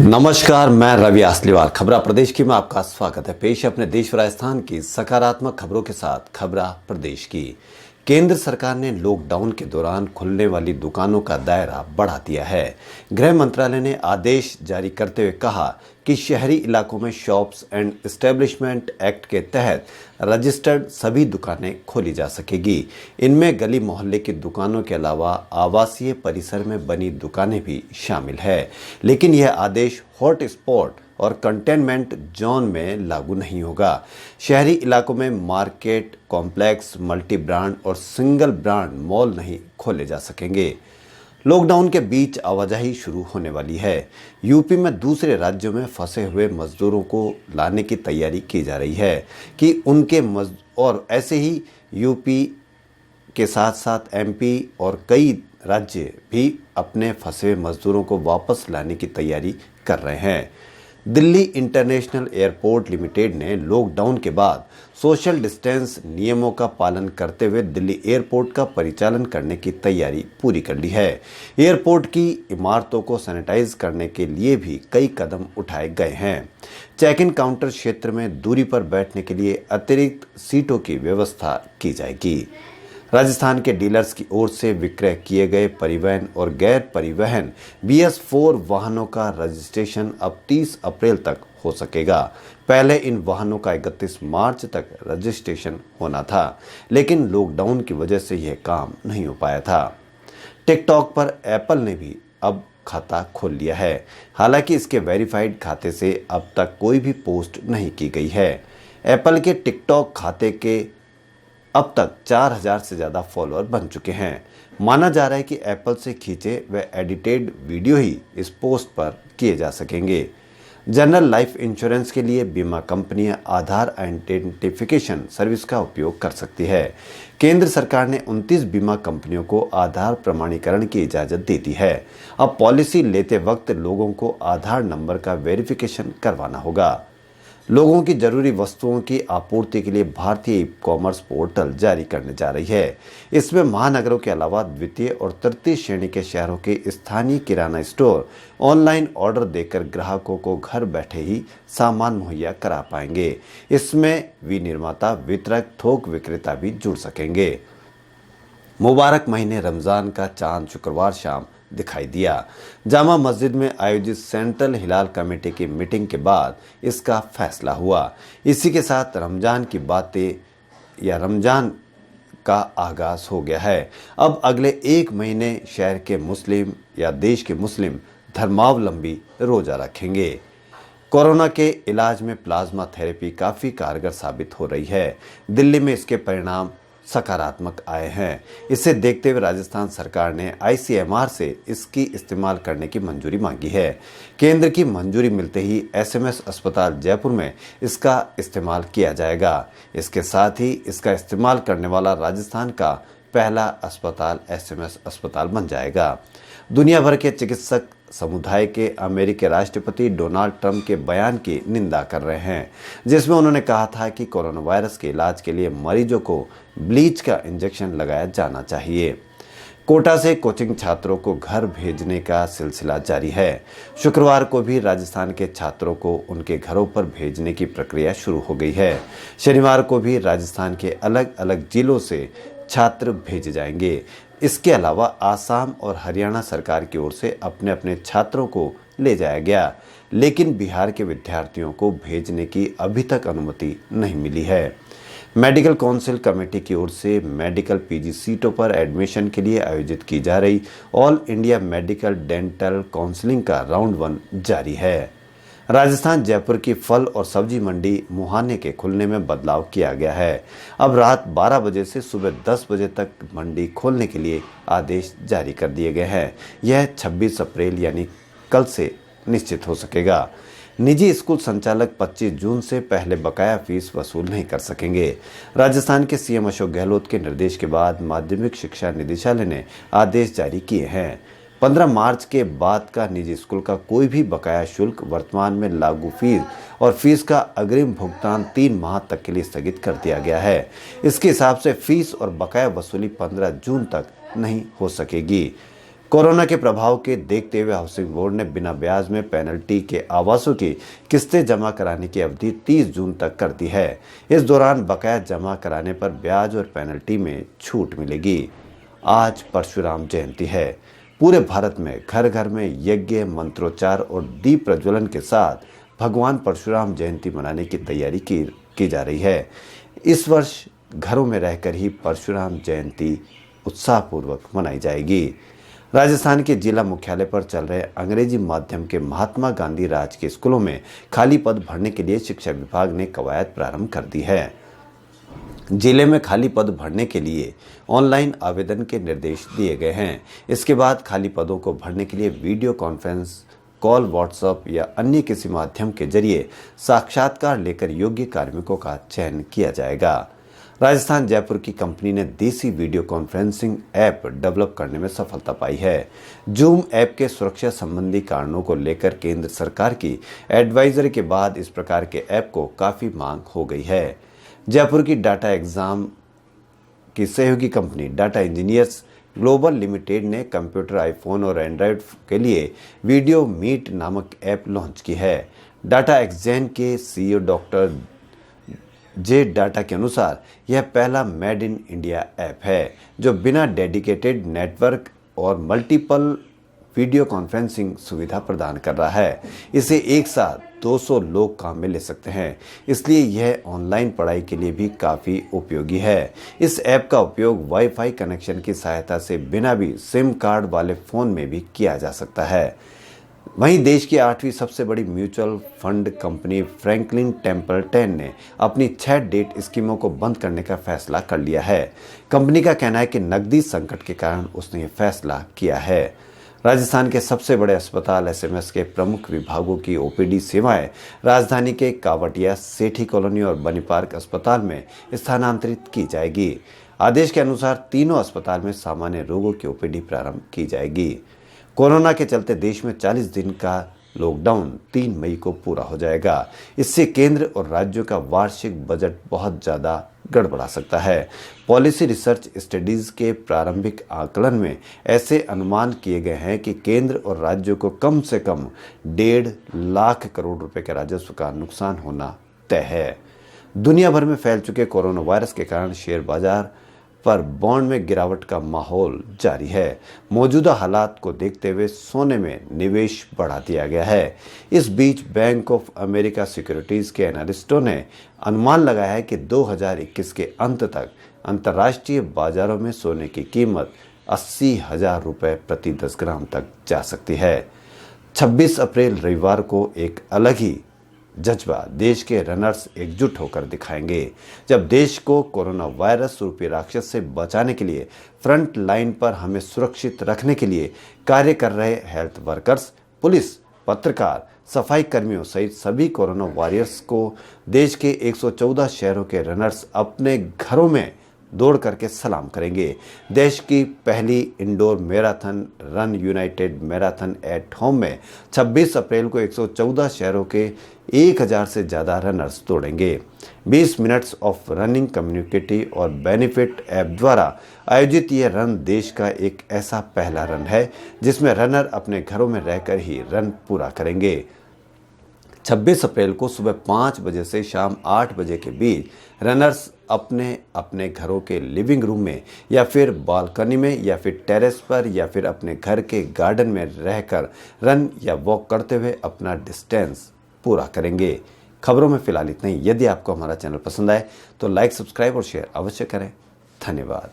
नमस्कार, मैं रवि आसलीवाल। खबरा प्रदेश की में आपका स्वागत है। पेश है अपने देश व राजस्थान की सकारात्मक खबरों के साथ खबरा प्रदेश की। केंद्र सरकार ने लॉकडाउन के दौरान खुलने वाली दुकानों का दायरा बढ़ा दिया है। गृह मंत्रालय ने आदेश जारी करते हुए कहा कि शहरी इलाकों में शॉप्स एंड एस्टेब्लिशमेंट एक्ट के तहत रजिस्टर्ड सभी दुकानें खोली जा सकेगी। इनमें गली मोहल्ले की दुकानों के अलावा आवासीय परिसर में बनी दुकानें भी शामिल है। लेकिन यह आदेश हॉट स्पॉट और कंटेनमेंट जोन में लागू नहीं होगा। शहरी इलाकों में मार्केट कॉम्प्लेक्स, मल्टी ब्रांड और सिंगल ब्रांड मॉल नहीं खोले जा सकेंगे। लॉकडाउन के बीच आवाजाही शुरू होने वाली है। यूपी में दूसरे राज्यों में फंसे हुए मजदूरों को लाने की तैयारी की जा रही है कि उनके और ऐसे ही यूपी के साथ साथ एमपी और कई राज्य भी अपने फंसे हुए मजदूरों को वापस लाने की तैयारी कर रहे हैं। दिल्ली इंटरनेशनल एयरपोर्ट लिमिटेड ने लॉकडाउन के बाद सोशल डिस्टेंस नियमों का पालन करते हुए दिल्ली एयरपोर्ट का परिचालन करने की तैयारी पूरी कर ली है। एयरपोर्ट की इमारतों को सैनिटाइज करने के लिए भी कई कदम उठाए गए हैं। चेक इन काउंटर क्षेत्र में दूरी पर बैठने के लिए अतिरिक्त सीटों की व्यवस्था की जाएगी। राजस्थान के डीलर्स की ओर से विक्रय किए गए परिवहन और गैर परिवहन BS4 वाहनों का रजिस्ट्रेशन अब 30 अप्रैल तक हो सकेगा। पहले इन वाहनों का 31 मार्च तक रजिस्ट्रेशन होना था, लेकिन लॉकडाउन की वजह से यह काम नहीं हो पाया था। टिकटॉक पर एप्पल ने भी अब खाता खोल लिया है। हालांकि इसके वेरीफाइड खाते से अब तक कोई भी पोस्ट नहीं की गई है। एप्पल के टिकटॉक खाते के अब तक 4000 से ज़्यादा फॉलोअर बन चुके हैं। माना जा रहा है कि एप्पल से खींचे व एडिटेड वीडियो ही इस पोस्ट पर किए जा सकेंगे। जनरल लाइफ इंश्योरेंस के लिए बीमा कंपनियां आधार आइडेंटिफिकेशन सर्विस का उपयोग कर सकती है। केंद्र सरकार ने 29 बीमा कंपनियों को आधार प्रमाणीकरण की इजाज़त दे दी है। अब पॉलिसी लेते वक्त लोगों को आधार नंबर का वेरिफिकेशन करवाना होगा। लोगों की जरूरी वस्तुओं की आपूर्ति के लिए भारतीय ई कॉमर्स पोर्टल जारी करने जा रही है। इसमें महानगरों के अलावा द्वितीय और तृतीय श्रेणी के शहरों के स्थानीय किराना स्टोर ऑनलाइन ऑर्डर देकर ग्राहकों को घर बैठे ही सामान मुहैया करा पाएंगे। इसमें विनिर्माता, वितरक, थोक विक्रेता भी जुड़ सकेंगे। मुबारक महीने रमज़ान का चांद शुक्रवार शाम दिखाई दिया। जामा मस्जिद में आयोजित सेंट्रल हिलाल कमेटी की मीटिंग के बाद इसका फैसला हुआ। इसी के साथ रमज़ान की बातें या रमज़ान का आगाज़ हो गया है। अब अगले एक महीने शहर के मुस्लिम या देश के मुस्लिम धर्मावलंबी रोज़ा रखेंगे। कोरोना के इलाज में प्लाज्मा थेरेपी काफ़ी कारगर साबित हो रही है। दिल्ली में इसके परिणाम सकारात्मक आए हैं। इसे देखते हुए राजस्थान सरकार ने ICMR से इसकी इस्तेमाल करने की मंजूरी मांगी है। केंद्र की मंजूरी मिलते ही SMS अस्पताल जयपुर में इसका इस्तेमाल किया जाएगा। इसके साथ ही इसका इस्तेमाल करने वाला राजस्थान का पहला अस्पताल SMS अस्पताल बन जाएगा। दुनिया भर के चिकित्सक समुदाय के अमेरिकी राष्ट्रपति डोनाल्ड ट्रंप के बयान की निंदा कर रहे हैं, जिसमें उन्होंने कहा था कि कोरोना वायरस के इलाज के लिए मरीजों को ब्लीच का इंजेक्शन लगाया जाना चाहिए। कोटा से कोचिंग छात्रों को घर भेजने का सिलसिला जारी है। शुक्रवार को भी राजस्थान के छात्रों को उनके घरों पर भेजने की प्रक्रिया शुरू हो गई है। शनिवार को भी राजस्थान के अलग अलग जिलों से छात्र भेजे जाएंगे। इसके अलावा आसाम और हरियाणा सरकार की ओर से अपने अपने छात्रों को ले जाया गया, लेकिन बिहार के विद्यार्थियों को भेजने की अभी तक अनुमति नहीं मिली है। मेडिकल काउंसिल कमेटी की ओर से मेडिकल PG सीटों पर एडमिशन के लिए आयोजित की जा रही all India medical dental counselling का राउंड 1 जारी है। राजस्थान जयपुर की फल और सब्जी मंडी मुहाने के खुलने में बदलाव किया गया है। अब रात 12 बजे से सुबह 10 बजे तक मंडी खोलने के लिए आदेश जारी कर दिए गए हैं। यह 26 अप्रैल यानी कल से निश्चित हो सकेगा। निजी स्कूल संचालक 25 जून से पहले बकाया फीस वसूल नहीं कर सकेंगे। राजस्थान के CM अशोक गहलोत के निर्देश के बाद माध्यमिक शिक्षा निदेशालय ने आदेश जारी किए हैं। 15 मार्च के बाद का निजी स्कूल का कोई भी बकाया शुल्क, वर्तमान में लागू फीस और फीस का अग्रिम भुगतान 3 माह तक के लिए स्थगित कर दिया गया है। इसके हिसाब से फीस और बकाया वसूली 15 जून तक नहीं हो सकेगी। कोरोना के प्रभाव के देखते हुए हाउसिंग बोर्ड ने बिना ब्याज में पेनल्टी के आवासों की किस्तें जमा कराने की अवधि 30 जून तक कर दी है। इस दौरान बकाया जमा कराने पर ब्याज और पेनल्टी में छूट मिलेगी। आज परशुराम जयंती है। पूरे भारत में घर घर में यज्ञ, मंत्रोच्चार और दीप प्रज्वलन के साथ भगवान परशुराम जयंती मनाने की तैयारी की जा रही है। इस वर्ष घरों में रहकर ही परशुराम जयंती उत्साहपूर्वक मनाई जाएगी। राजस्थान के जिला मुख्यालय पर चल रहे अंग्रेजी माध्यम के महात्मा गांधी राजकीय स्कूलों में खाली पद भरने के लिए शिक्षा विभाग ने कवायद प्रारंभ कर दी है। जिले में खाली पद भरने के लिए ऑनलाइन आवेदन के निर्देश दिए गए हैं। इसके बाद खाली पदों को भरने के लिए वीडियो कॉन्फ्रेंस कॉल, व्हाट्सएप या अन्य किसी माध्यम के जरिए साक्षात्कार लेकर योग्य कार्मिकों का चयन किया जाएगा। राजस्थान जयपुर की कंपनी ने देसी वीडियो कॉन्फ्रेंसिंग ऐप डेवलप करने में सफलता पाई है। जूम ऐप के सुरक्षा संबंधी कारणों को लेकर केंद्र सरकार की एडवाइजरी के बाद इस प्रकार के ऐप को काफ़ी मांग हो गई है। जयपुर की डाटा एग्जाम की सहयोगी company data engineers global limited ने कंप्यूटर, आईफोन और एंड्रॉयड के लिए वीडियो मीट नामक ऐप लॉन्च की है। डाटा एक्सचेंज के सीईओ डॉक्टर जे डाटा के अनुसार यह पहला मेड इन इंडिया ऐप है जो बिना डेडिकेटेड नेटवर्क और मल्टीपल वीडियो कॉन्फ्रेंसिंग सुविधा प्रदान कर रहा है। इसे एक साथ 200 लोग काम में ले सकते हैं, इसलिए यह ऑनलाइन पढ़ाई के लिए भी काफ़ी उपयोगी है। इस ऐप का उपयोग वाईफाई कनेक्शन की सहायता से बिना भी सिम कार्ड वाले फ़ोन में भी किया जा सकता है। वहीं देश की 8वीं सबसे बड़ी mutual fund company Franklin Templeton ने अपनी 6 डेट स्कीमों को बंद करने का फैसला कर लिया है। कंपनी का कहना है कि नकदी संकट के कारण उसने ये फैसला किया है। राजस्थान के सबसे बड़े अस्पताल एसएमएस के प्रमुख विभागों की ओपीडी सेवाएं राजधानी के कावटिया, सेठी कॉलोनी और बनी पार्क अस्पताल में स्थानांतरित की जाएगी। आदेश के अनुसार तीनों अस्पताल में सामान्य रोगों की ओपीडी प्रारंभ की जाएगी। कोरोना के चलते देश में 40 दिन का लॉकडाउन 3 मई को पूरा हो जाएगा। इससे केंद्र और राज्यों का वार्षिक बजट बहुत ज़्यादा गड़बड़ा सकता है। पॉलिसी रिसर्च स्टडीज़ के प्रारंभिक आकलन में ऐसे अनुमान किए गए हैं कि केंद्र और राज्यों को कम से कम 1.5 लाख करोड़ रुपए के राजस्व का नुकसान होना तय है। दुनिया भर में फैल चुके कोरोना वायरस के कारण शेयर बाजार पर बॉन्ड में गिरावट का माहौल जारी है। मौजूदा हालात को देखते हुए सोने में निवेश बढ़ा दिया गया है। इस बीच बैंक ऑफ अमेरिका सिक्योरिटीज के एनालिस्टों ने अनुमान लगाया है कि 2021 के अंत तक अंतर्राष्ट्रीय बाजारों में सोने की कीमत 80,000 रुपये प्रति 10 ग्राम तक जा सकती है। 26 अप्रैल रविवार को एक अलग ही जज्बा देश के रनर्स एकजुट होकर दिखाएंगे, जब देश को कोरोना वायरस रूपी राक्षस से बचाने के लिए फ्रंट लाइन पर हमें सुरक्षित रखने के लिए कार्य कर रहे हेल्थ वर्कर्स, पुलिस, पत्रकार, सफाई कर्मियों सहित सभी कोरोना वॉरियर्स को देश के 114 शहरों के रनर्स अपने घरों में दौड़ करके सलाम करेंगे। देश की पहली indoor marathon run United marathon at home में 26 अप्रैल को 114 शहरों के 1000 से ज़्यादा रनर्स दौड़ेंगे। 20 मिनट्स ऑफ रनिंग कम्युनिटी और बेनिफिट ऐप द्वारा आयोजित यह रन देश का एक ऐसा पहला रन है जिसमें रनर अपने घरों में रहकर ही रन पूरा करेंगे। 26 अप्रैल को सुबह 5 बजे से शाम 8 बजे के बीच रनर्स अपने अपने घरों के लिविंग रूम में या फिर बालकनी में या फिर टेरेस पर या फिर अपने घर के गार्डन में रहकर रन या वॉक करते हुए अपना डिस्टेंस पूरा करेंगे। खबरों में फिलहाल इतना ही। यदि आपको हमारा चैनल पसंद आए तो लाइक, सब्सक्राइब और शेयर अवश्य करें। धन्यवाद।